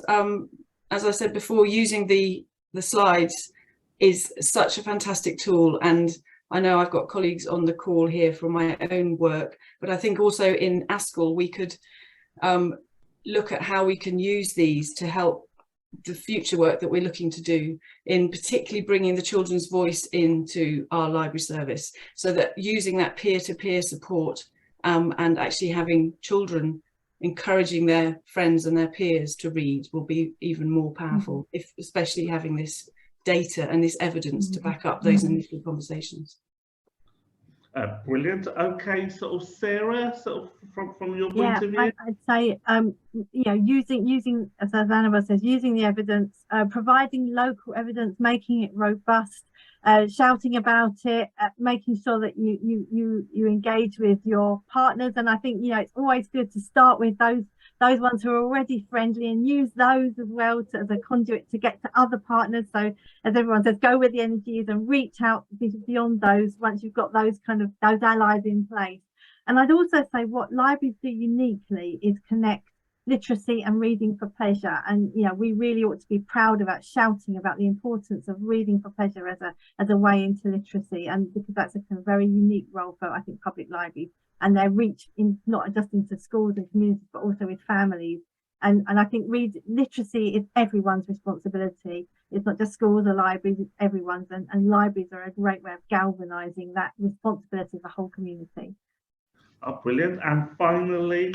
as I said before, using the slides is such a fantastic tool. And I know I've got colleagues on the call here from my own work, but I think also in ASCL, we could look at how we can use these to help the future work that we're looking to do, in particularly bringing the children's voice into our library service, so that using that peer-to-peer support and actually having children encouraging their friends and their peers to read will be even more powerful, if especially having this data and this evidence to back up those initial conversations. Brilliant. Okay, sort of Sarah, sort of from your point of view. I'd say you know, using as Annabelle says, using the evidence, providing local evidence, making it robust, shouting about it, making sure that you engage with your partners. And I think, you know, it's always good to start with those ones who are already friendly and use those as well as a conduit to get to other partners. So as everyone says, go where the energy is and reach out beyond those once you've got those allies in place. And I'd also say what libraries do uniquely is connect literacy and reading for pleasure. And, you know, we really ought to be proud about shouting about the importance of reading for pleasure as a way into literacy, and because that's a kind of very unique role for, I think, public libraries and their reach in not just into schools and communities, but also with families. And I think literacy is everyone's responsibility. It's not just schools or libraries, it's everyone's. And libraries are a great way of galvanizing that responsibility of the whole community. Oh, brilliant. And finally,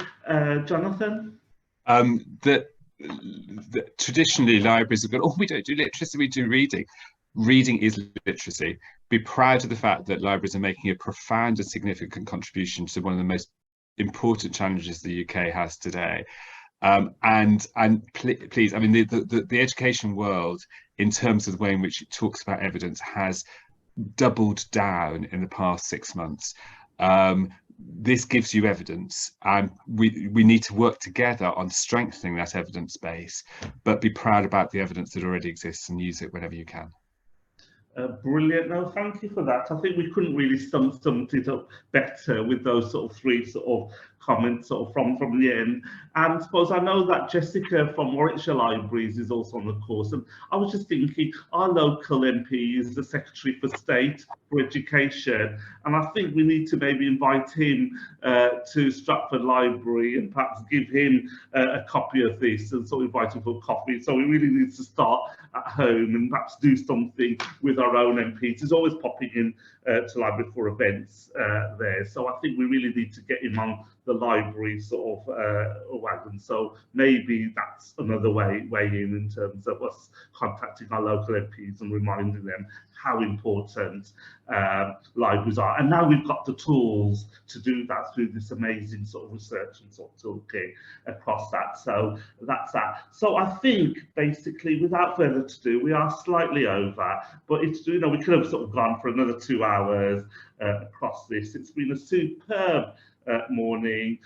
Jonathan? Traditionally, libraries have gone, oh, we don't do literacy, we do reading. Reading is literacy. Be proud of the fact that libraries are making a profound and significant contribution to one of the most important challenges the UK has today. And please, I mean, the education world, in terms of the way in which it talks about evidence, has doubled down in the past 6 months. This gives you evidence, and we need to work together on strengthening that evidence base, but be proud about the evidence that already exists and use it whenever you can. Brilliant. No, thank you for that. I think we couldn't really sum it up better with those sort of three sort of comments sort of from the end. And I suppose I know that Jessica from Warwickshire Libraries is also on the course, and I was just thinking our local MP is the Secretary for State for Education, and I think we need to maybe invite him to Stratford Library and perhaps give him a copy of this and sort of invite him for coffee. So we really need to start at home and perhaps do something with our own MPs. He's always popping in to library for events there. So I think we really need to get him on the library sort of wagon. So maybe that's another way in terms of us contacting our local MPs and reminding them how important libraries are. And now we've got the tools to do that through this amazing sort of research and sort of toolkit across that. So that's that. So I think basically, without further ado, we are slightly over, but it's, you know, we could have sort of gone for another 2 hours across this. It's been a superb morning.